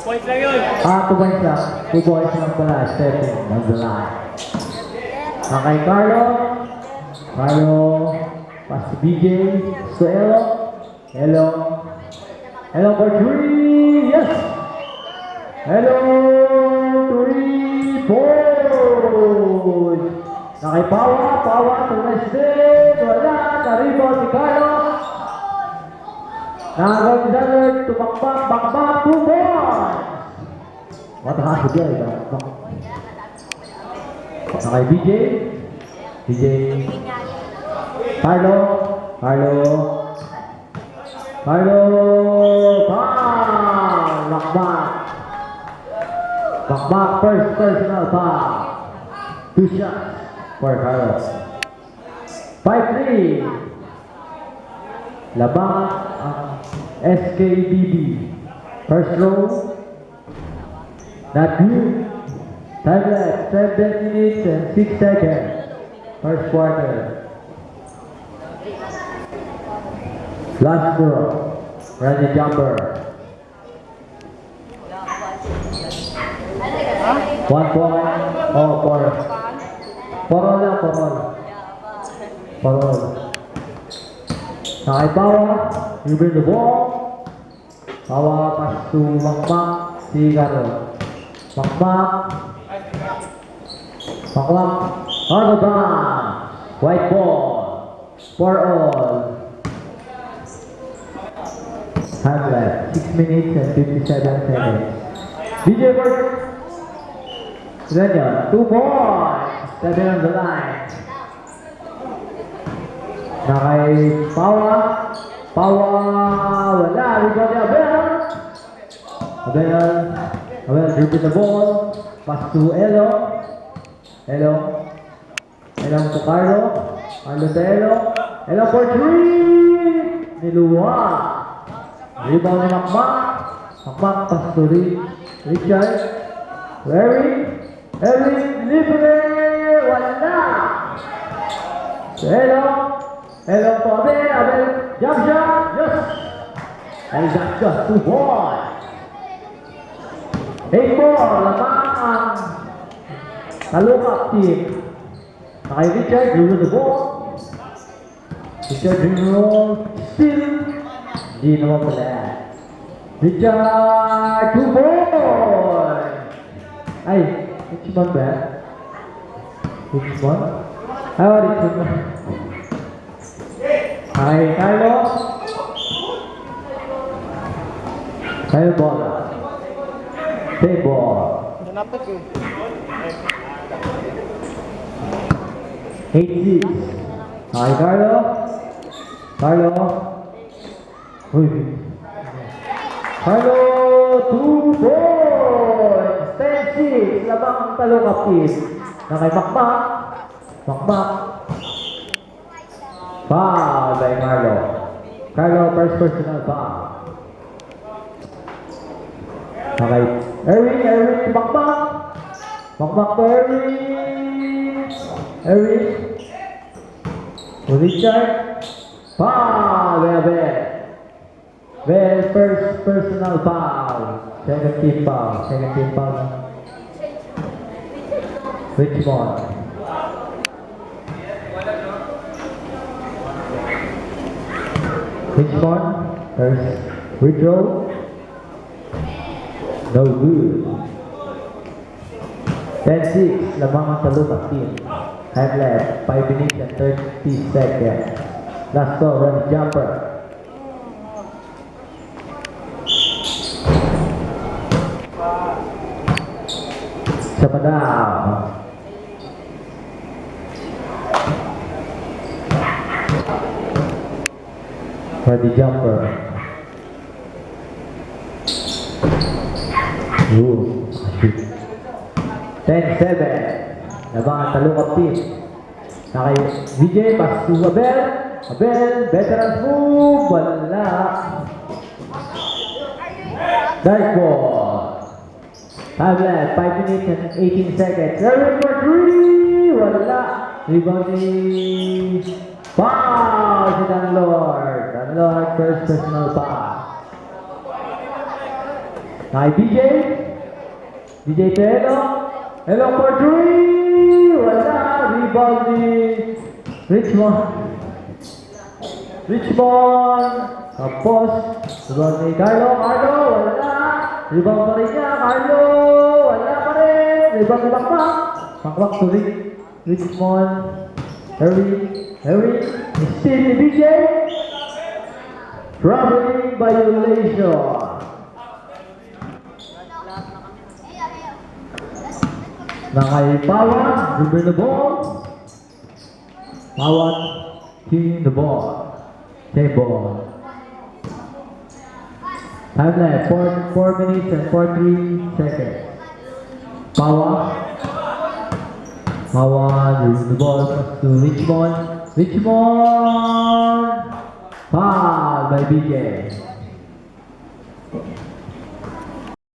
Points lang yun. 2 points lang. 2 points lang pala. Stepping on the line. Okay, Carlo. Carlo. Pass to BJ. So, Elo. Elo. Elo for 3. Yes! Elo. 3 points. Okay, Pawa. Pawa to Westin. Wala. Naribo si Carlo. Nagagdalag. Tumakbak. Bakbak. 2 points. Matakas si Jay. Okay, BJ. BJ. Carlo. Carlo. Carlo. Foul. Bakbak. Bakbak. First personal foul. 2 shots for Carlo. 5-3. Labang SKBB. First row. Not good. Time left, 7 minutes and 6 seconds. First quarter. Last row. Ready jumper. 1 point. Oh, 4. 4 lang, 4. Okay, Bawa. You bring the ball. Bawa pass to Makmak. Si Carlo. Makmak. Makmak. Ano ba? White ball. For all. Time left. 6 minutes and 57 seconds. DJ Bird. Ilan yun? 2 points. 7 on the line. Na kay Pawa. Pawa. Wala. Rebound ni Abel. Abel dribbling the ball. Pass to Elo. Elo to Carlo. Carlo to Elo. Elo for 3. Niluwa. Rebound ni Makmak. Makmak pass to Richard. Eric libre. Wala. So Elo to Abel. Jump shot. Yes. And that's just 2 points. 8 ball. Lamang ang Talukap team. Kay Richard, dribble the ball. Richard dribble. Still. Hindi naman pala. Richard, 2 points. Ay, Richmond ba? Richmond? Richmond. Kay Carlo. Kyle ball. Take ball. 8-6. Kay Carlo. Uy. Carlo, 2 points. 10-6. Labang ang Talukap team. Na kay Makmak. Foul by Carlo. Carlo, first personal foul. Okay. Erwin, Makmak to Erwin. Richard. Foul by Abel. Well, first personal foul. Second team foul. Richmond. First withdraw. No good. 10-6. Lamang ang Talukap team. Time left. 5 minutes and 30 seconds. Last ball, run jumper. Sama down. Ready jumper. Shoot. 10-7. Labang ang Talukap team. Nakay VJ, pass to Abel. Veteran move. Wala. Dive ball. Time left, 5 minutes and 18 seconds. Erwin for 3. Wala. Rebound ni foul si Danlord. Danlord, first personal foul. Kay BJ. BJ to Elo. Elo for 3. Wala. Rebound ni Richmond. Richmond. Tapos, rebound ni Carlo. Carlo, wala. Rebound pa rin niya. Carlo, wala pa rin. Rebound ni Bakbak. Bakbak to Richmond. Harry. Still ni BJ. Traveling violation. Nakay Pawan, dribble the ball. Pawan, kicking the ball. Save ball. Time left, 4 minutes and 43 seconds. Pawan, dribble the ball to Richmond. Foul by BJ.